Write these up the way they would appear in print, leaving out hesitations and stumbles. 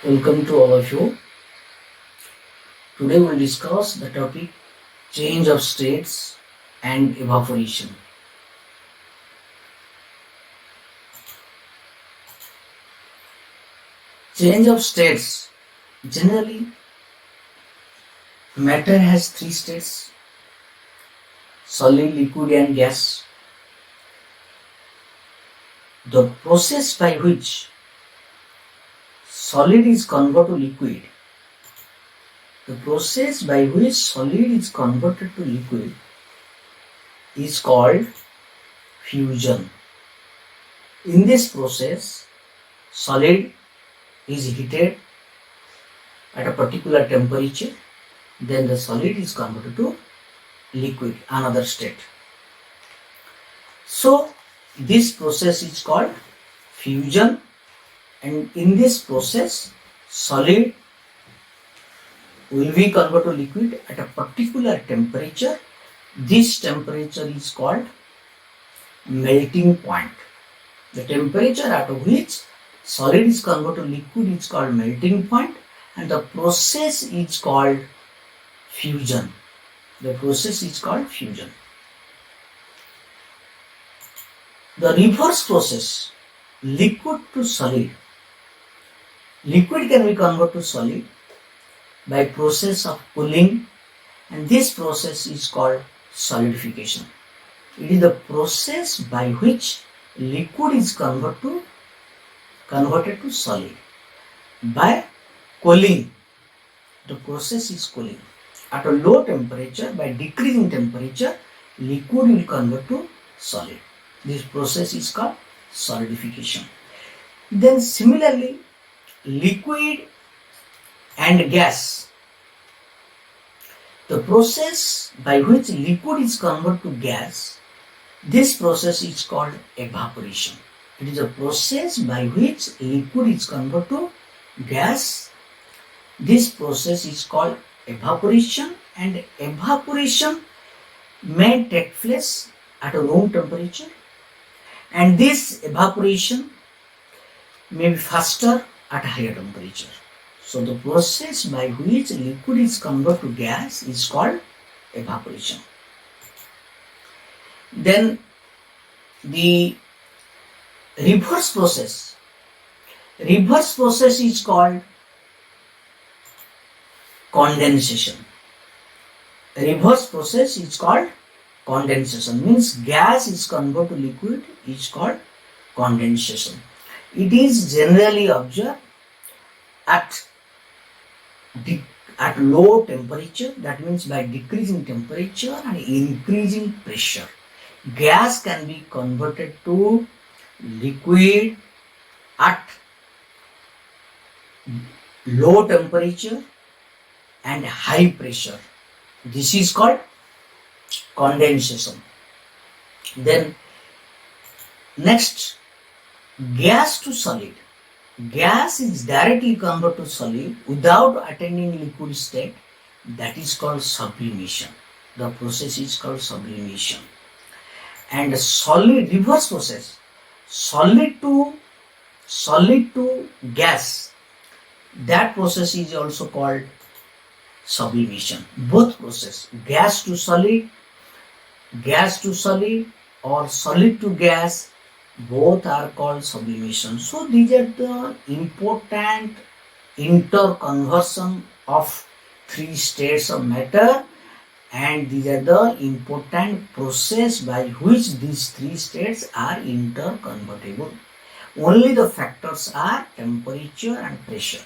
Welcome to all of you. Today we'll discuss the topic change of states and evaporation. Change of states. Generally, matter has three states: solid, liquid and gas. The process by which solid is converted to liquid The process by which solid is converted to liquid is called fusion. In this process, solid is heated at a particular temperature, then the solid is converted to liquid, another state. So, this process is called fusion, and in this process, solid will be converted to liquid at a particular temperature. This temperature is called melting point. The temperature at which solid is converted to liquid is called melting point, and the process is called fusion. The process is called fusion. The reverse process, liquid to solid. Liquid can be converted to solid by process of cooling, and this process is called solidification. It is the process by which liquid is converted to solid by cooling. The process is cooling. At a low temperature, by decreasing temperature, liquid will convert to solid. This process is called solidification. Then similarly, liquid and gas. The process by which liquid is converted to gas, this process is called evaporation. It is a process by which liquid is converted to gas. This process is called evaporation, and evaporation may take place at a room temperature, and this evaporation may be faster at a higher temperature. So the process by which liquid is converted to gas is called evaporation. Then the reverse process. Reverse process is called condensation. Reverse process is called condensation. Means gas is converted to liquid is called condensation. It is generally observed at low temperature, that means by decreasing temperature and increasing pressure. Gas can be converted to liquid at low temperature and high pressure. This is called condensation. Then next, gas to solid. Gas is directly converted to solid without attaining liquid state. That is called sublimation. The process is called sublimation. And solid reverse process, solid to gas, that process is also called sublimation. Both process, gas to solid or solid to gas, both are called sublimation. So these are the important interconversion of three states of matter, and these are the important process by which these three states are interconvertible. Only the factors are temperature and pressure.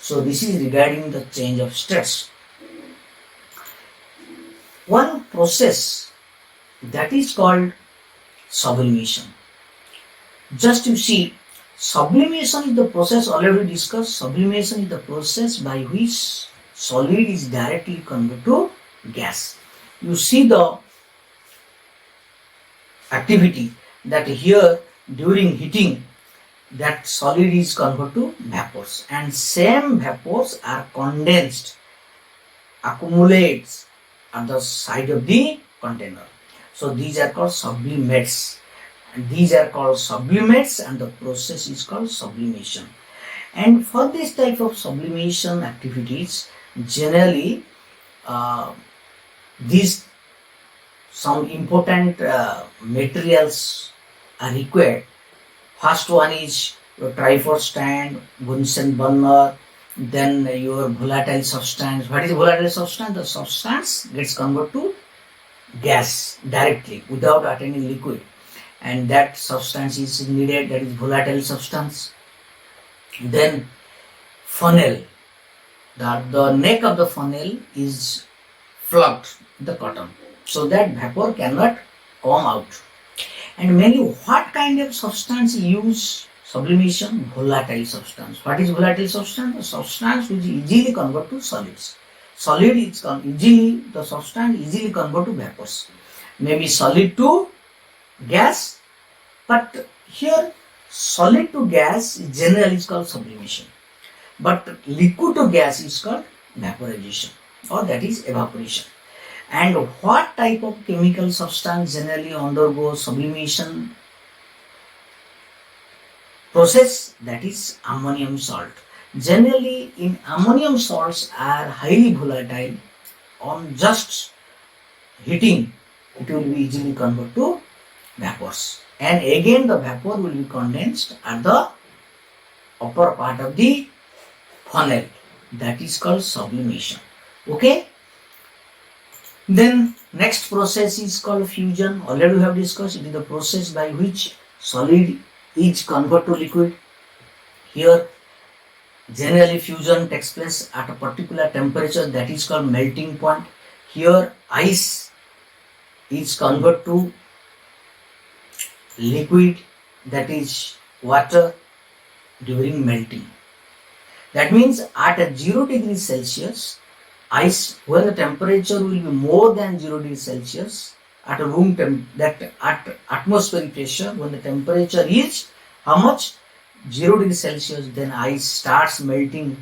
So this is regarding the change of states. One process that is called sublimation. Just you see, sublimation is the process already discussed. Sublimation is the process by which solid is directly converted to gas. You see the activity that here during heating, that solid is converted to vapors, and same vapors are condensed, accumulates at the side of the container. So these are called sublimates. And these are called sublimates, and the process is called sublimation. And for this type of sublimation activities, generally these some important materials are required. First one is your trifor stand, Bunsen burner, then your volatile substance. What is volatile substance? The substance gets converted to gas directly without attaining liquid, and that substance is needed, that is volatile substance. Then funnel, the neck of the funnel is plugged the cotton so that vapor cannot come out. And mainly what kind of substance use sublimation? Volatile substance. What is volatile substance? The substance which is easily convert to solids. Solid is the substance easily convert to vapors. Maybe solid to gas, but here solid to gas generally is called sublimation. But liquid to gas is called vaporization, or that is evaporation. And what type of chemical substance generally undergoes sublimation process? That is ammonium salt. Generally, in ammonium salts are highly volatile. On just heating, it will be easily converted to vapors. And again, the vapor will be condensed at the upper part of the funnel. That is called sublimation. Okay. Then next process is called fusion. Already we have discussed. It is the process by which solid is converted to liquid. Here generally fusion takes place at a particular temperature, that is called melting point. Here ice is converted to liquid, that is water, during melting. That means at a 0 degree Celsius, ice, when the temperature will be more than 0 degrees Celsius, at a room at atmospheric pressure, when the temperature is how much? 0 degrees Celsius, then ice starts melting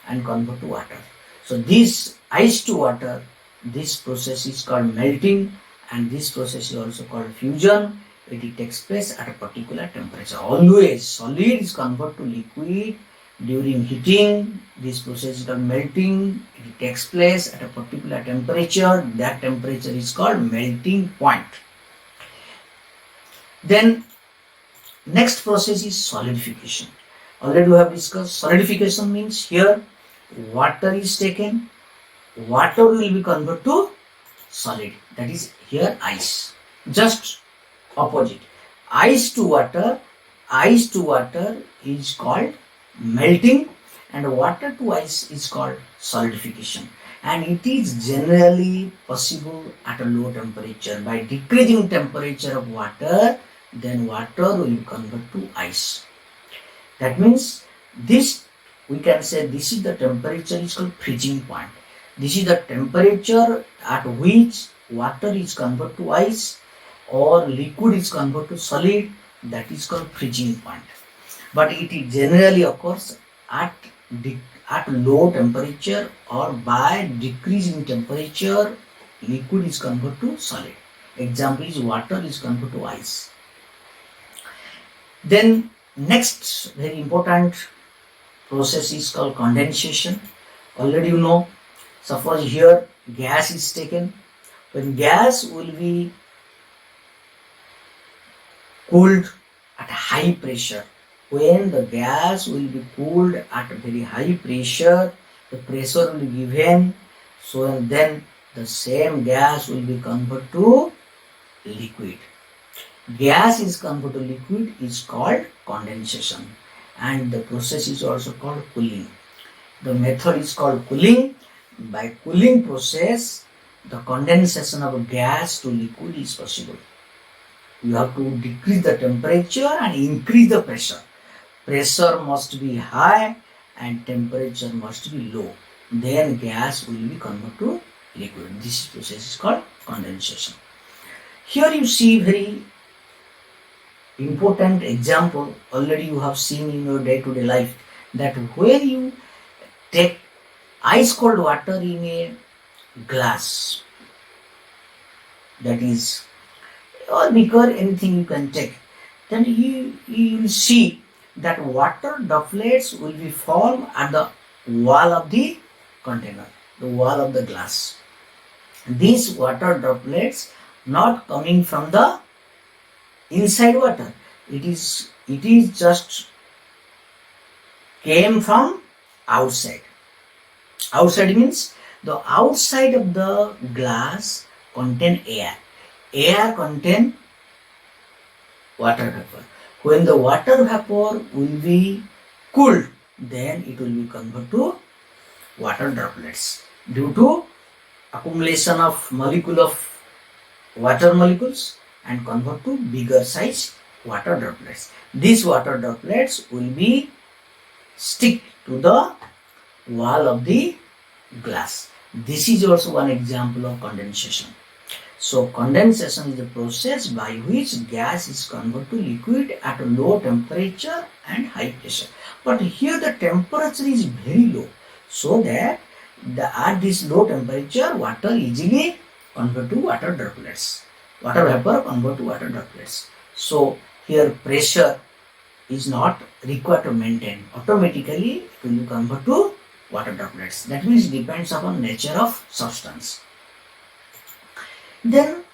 and convert to water. So this ice to water, this process is called melting, and this process is also called fusion. It takes place at a particular temperature. Always solid is converted to liquid during heating. This process is called melting. It takes place at a particular temperature. That temperature is called melting point. Then next process is solidification. Already we have discussed. Solidification means here water is taken. Water will be converted to solid. That is here ice. Just opposite. Ice to water is called melting, and water to ice is called solidification. And it is generally possible at a low temperature. By decreasing temperature of water, then water will convert to ice. That means this, we can say this is the temperature is called freezing point. This is the temperature at which water is converted to ice or liquid is converted to solid. That is called freezing point. But it generally occurs at low temperature, or by decreasing temperature, liquid is converted to solid. Example is water is converted to ice. Then next very important process is called condensation. Already you know, suppose here gas is taken. When gas will be cooled at high pressure, when the gas will be cooled at a very high pressure, the pressure will be given, so then the same gas will be converted to liquid. Gas is converted to liquid is called condensation, and the process is also called cooling. The method is called cooling. By cooling process, the condensation of gas to liquid is possible. You have to decrease the temperature and increase the pressure. Pressure must be high and temperature must be low. Then gas will be converted to liquid. This process is called condensation. Here you see very important example. Already you have seen in your day-to-day life that where you take ice cold water in a glass, that is, or beaker, anything you can take, then you will see that water droplets will be formed at the wall of the container, the wall of the glass. These water droplets not coming from the inside water. It is just came from outside. Outside means the outside of the glass contain air. Air contain water vapor. When the water vapor will be cooled, then it will be converted to water droplets due to accumulation of molecule of water molecules and convert to bigger size water droplets. These water droplets will be stick to the wall of the glass. This is also one example of condensation. So condensation is the process by which gas is converted to liquid at a low temperature and high pressure. But here the temperature is very low, so that at this low temperature water easily convert to water droplets. Water vapor convert to water droplets. So here pressure is not required to maintain. Automatically it will be convert to water droplets. That means depends upon nature of substance. Then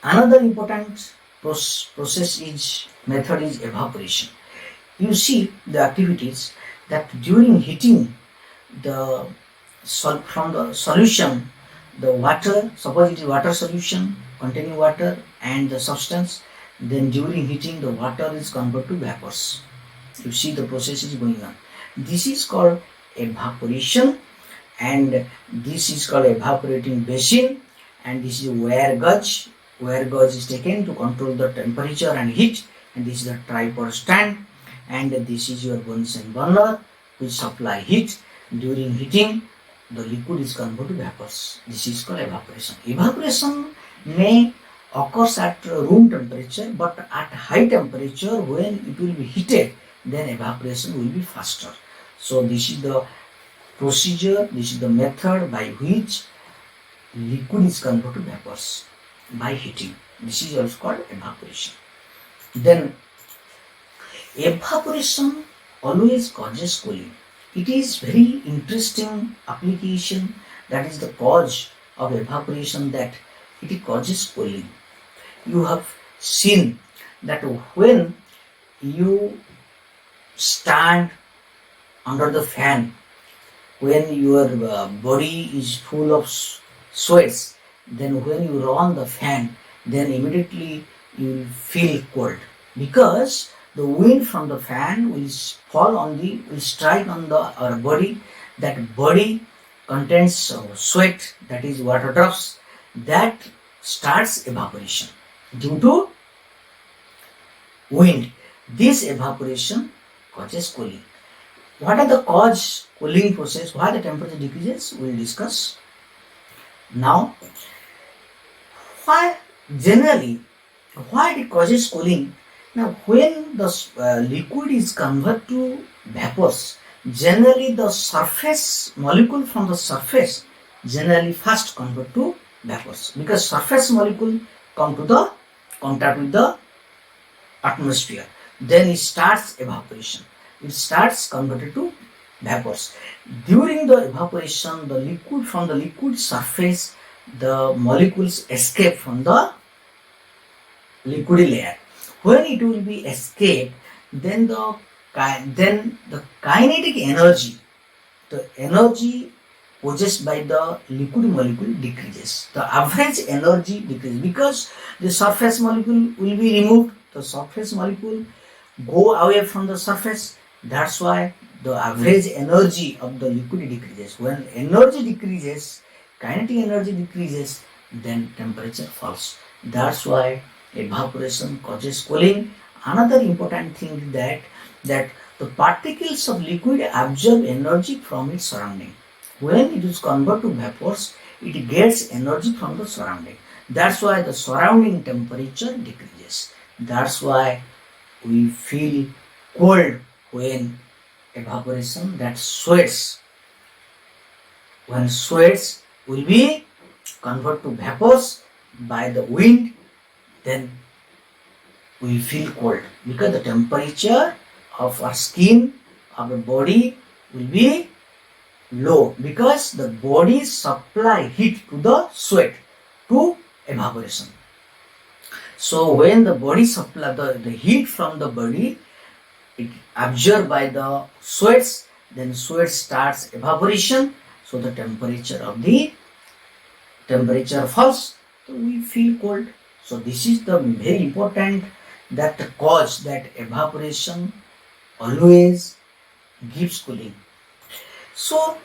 another important process method is evaporation. You see the activities that during heating from the solution, the water, suppose it is water solution containing water and the substance, then during heating the water is converted to vapors. You see the process is going on. This is called evaporation, and this is called evaporating basin, and this is wire gauge. Wire gauge is taken to control the temperature and heat, and this is the tripod stand, and this is your Bunsen burner which supply heat. During heating the liquid is converted to vapors. This is called evaporation. Evaporation may occurs at room temperature, but at high temperature when it will be heated, then evaporation will be faster. So this is the procedure, this is the method by which liquid is converted to vapors by heating. This is also called evaporation. Then evaporation always causes cooling. It is very interesting application, that is the cause of evaporation, that it causes cooling. You have seen that when you stand under the fan, when your body is full of sweats, then when you run the fan, then immediately you will feel cold, because the wind from the fan will strike on our body. That body contains sweat, that is water drops, that starts evaporation due to wind. This evaporation causes cooling. What are the cause cooling process? Why the temperature decreases? We will discuss. Now, why it causes cooling? Now, when the liquid is converted to vapors, generally the surface molecule from the surface generally first convert to vapors, because surface molecule come to the contact with the atmosphere. Then it starts evaporation. It starts converted to vapors. During the evaporation, the liquid from the liquid surface, the molecules escape from the liquid layer. When it will be escaped, then the kinetic energy, the energy possessed by the liquid molecule decreases. The average energy decreases because the surface molecule will be removed. The surface molecule go away from the surface. That's why the average energy of the liquid decreases. When energy decreases, kinetic energy decreases, then temperature falls. That's why evaporation causes cooling. Another important thing is that the particles of liquid absorb energy from its surrounding. When it is converted to vapors, it gets energy from the surrounding. That's why the surrounding temperature decreases. That's why we feel cold when evaporation, that sweats. When sweats will be converted to vapors by the wind, then we feel cold because the temperature of our skin, of the body will be low because the body supply heat to the sweat to evaporation. So when the body supply the heat from the body, it absorbed by the sweats, then sweat starts evaporation, so the temperature falls, so we feel cold. So this is the very important that cause that evaporation always gives cooling. So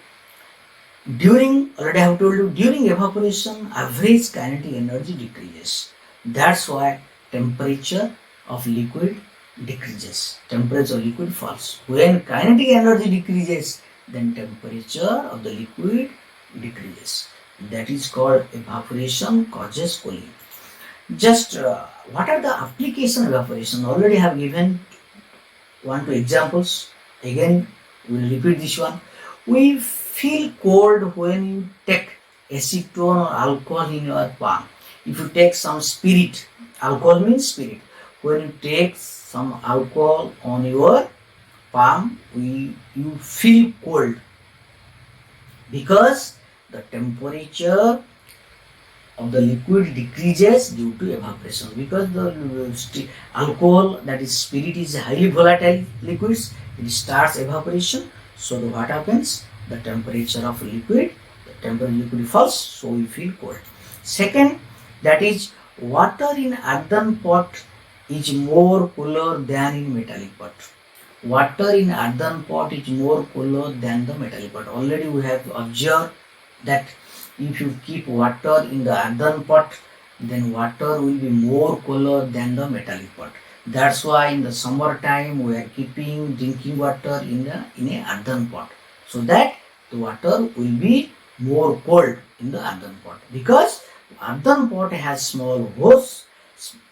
already I have told you, during evaporation average kinetic energy decreases. That's why temperature of liquid decreases. Temperature of liquid falls. When kinetic energy decreases, then temperature of the liquid decreases. That is called evaporation causes cooling. Just what are the application of evaporation? Already have given 1-2 examples. Again, we will repeat this one. We feel cold when you take acetone or alcohol in your palm. If you take some spirit, alcohol means spirit. When you take some alcohol on your palm, you feel cold because the temperature of the liquid decreases due to evaporation, because the alcohol, that is spirit, is highly volatile liquids. It starts evaporation, so what happens, the temperature of liquid falls, so we feel cold. Second, that is water in earthen pot is more cooler than in metallic pot. Water in earthen pot is more cooler than the metallic pot. Already we have observed that if you keep water in the earthen pot, then water will be more cooler than the metallic pot. That's why in the summer time we are keeping drinking water in a earthen pot, so that the water will be more cold in the earthen pot, because earthen pot has small holes,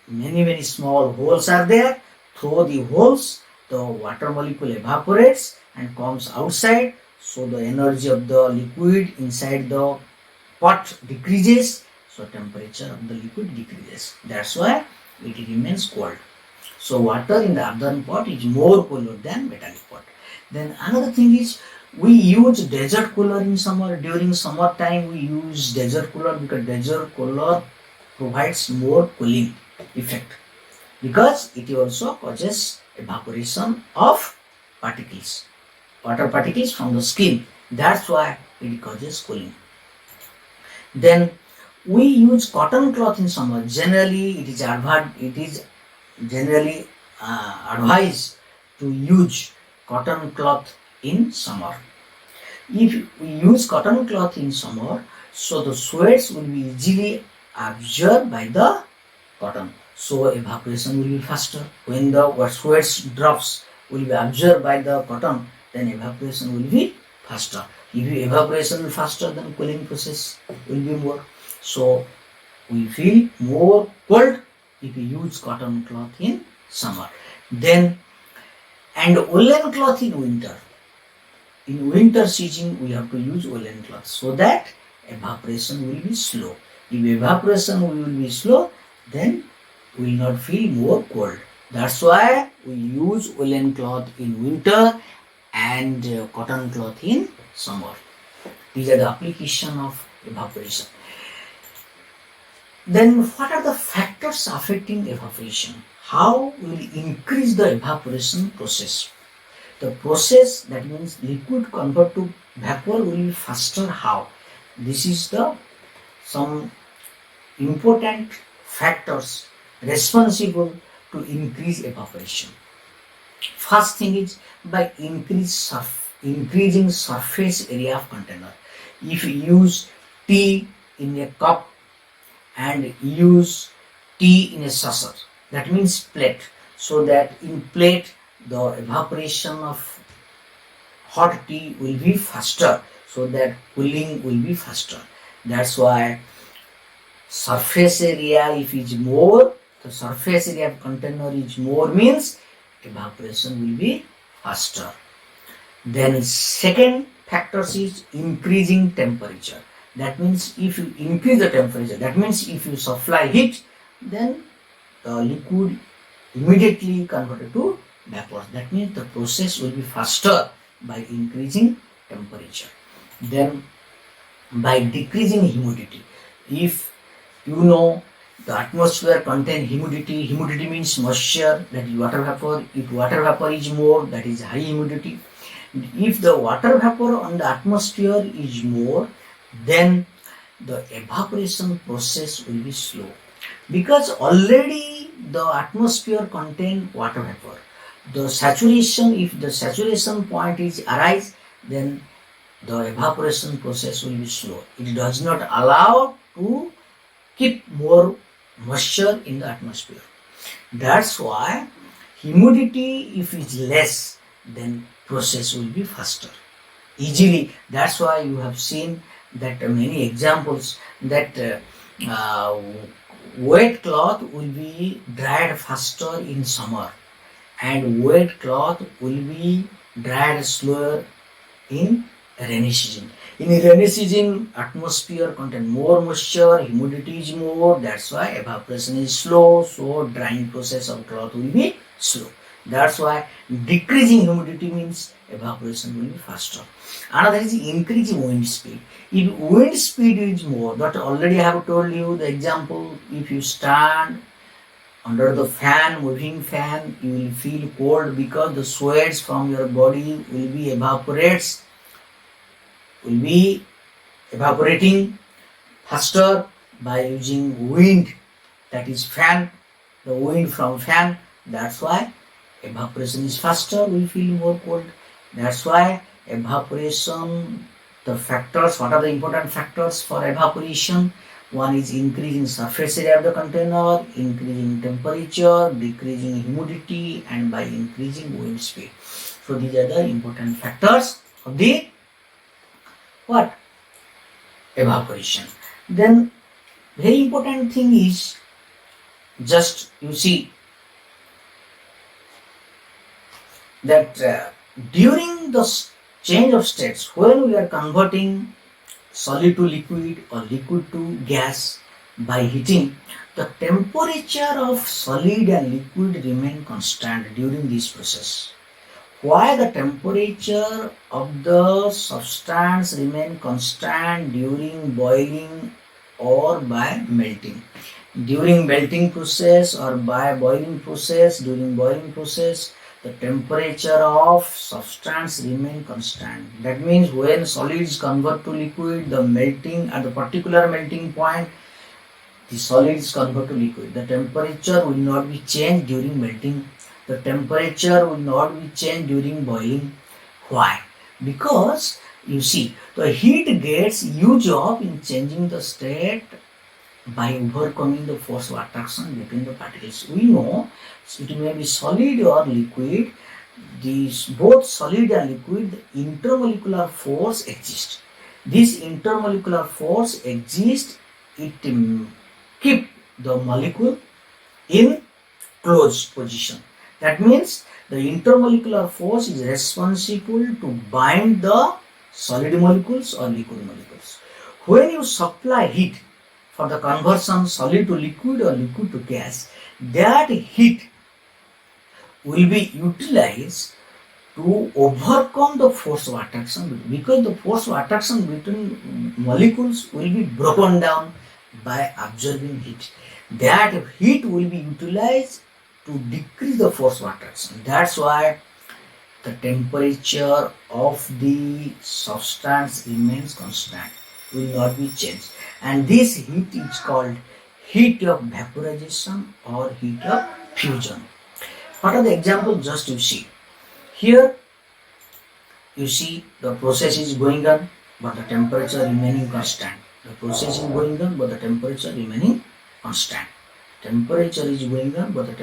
many small holes are there. Through the holes, the water molecule evaporates and comes outside, so the energy of the liquid inside the pot decreases, so temperature of the liquid decreases. That's why it remains cold. So water in the earthen pot is more cooler than metallic pot. Then another thing is, we use desert cooler in summer. During summer time we use desert cooler because desert cooler provides more cooling effect, because it also causes evaporation of particles, water particles from the skin. That's why it causes cooling. Then we use cotton cloth in summer. Generally it is generally advised to use cotton cloth in summer. If we use cotton cloth in summer, so the sweats will be easily absorbed by the cotton, so evaporation will be faster. When the sweats drops will be absorbed by the cotton, then evaporation will be faster. If evaporation will be faster, then cooling process will be more. So we feel more cold if we use cotton cloth in summer. Then, and woolen cloth in winter. In winter season we have to use woolen cloth, so that evaporation will be slow. If evaporation will be slow, then we will not feel more cold. That's why we use woolen cloth in winter and cotton cloth in summer. These are the application of evaporation. Then what are the factors affecting evaporation? How will increase the evaporation process? The process, that means liquid convert to vapor, will be faster. How? This is some important factors responsible to increase evaporation. First thing is by increasing surface area of container. If you use tea in a cup and use tea in a saucer, that means plate, so that in plate the evaporation of hot tea will be faster, so that cooling will be faster. That's why surface area, if it is more, the surface area of container is more, means evaporation will be faster. Then second factor is increasing temperature. That means if you increase the temperature, that means if you supply heat, then the liquid immediately converted to vapors. That means the process will be faster by increasing temperature. Then by decreasing humidity. If you know the atmosphere contain humidity, humidity means moisture, that is water vapor. If water vapor is more, that is high humidity. If the water vapor on the atmosphere is more, then the evaporation process will be slow, because already the atmosphere contain water vapor. The saturation, if the saturation point is arise, then the evaporation process will be slow. It does not allow to keep more moisture in the atmosphere. That's why humidity, if it's less, then process will be faster, easily. That's why you have seen that many examples that uh, wet cloth will be dried faster in summer, and wet cloth will be dried slower in rainy season. In rainy season, atmosphere contain more moisture, humidity is more, that's why evaporation is slow, so drying process of cloth will be slow. That's why decreasing humidity means evaporation will be faster. Another is increasing wind speed. If wind speed is more, that already I have told you the example, if you stand under the fan, moving fan, you will feel cold because the sweats from your body will be evaporating faster by using wind, that is fan, the wind from fan. That's why evaporation is faster, we feel more cold. That's why evaporation, the factors, what are the important factors for evaporation? One is increasing surface area of the container, increasing temperature, decreasing humidity, and by increasing wind speed. So these are the important factors of the what? Evaporation. Then very important thing is, just you see that during the change of states, when we are converting solid to liquid or liquid to gas by heating, the temperature of solid and liquid remain constant during this process. Why the temperature of the substance remain constant during boiling or by melting? During melting process or by boiling process, during boiling process, the temperature of substance remain constant. That means when solids convert to liquid, the melting at the particular melting point, the solids convert to liquid. The temperature will not be changed during melting. The temperature will not be changed during boiling. Why? Because you see, the heat gets used up in changing the state by overcoming the force of attraction between the particles. We know it may be solid or liquid. These both solid and liquid, the intermolecular force exists. This intermolecular force exists. It keep the molecule in closed position. That means the intermolecular force is responsible to bind the solid molecules or liquid molecules. When you supply heat for the conversion solid to liquid or liquid to gas, that heat will be utilized to overcome the force of attraction, because the force of attraction between molecules will be broken down by absorbing heat. That heat will be utilized to decrease the force of attraction. That's why the temperature of the substance remains constant, will not be changed. And this heat is called heat of vaporization or heat of fusion. What are the examples? Just you see. Here you see the process is going on, but the temperature remaining constant. The process is going on, but the temperature remaining constant. Temperature is going on, but the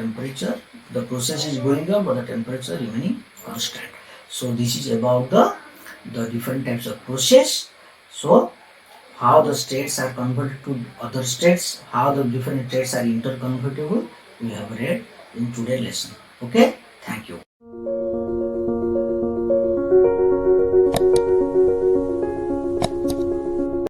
process is going on, but the temperature remaining constant. So this is about the different types of process. So how the states are converted to other states, how the different states are interconvertible, we have read in today's lesson. Okay, thank you.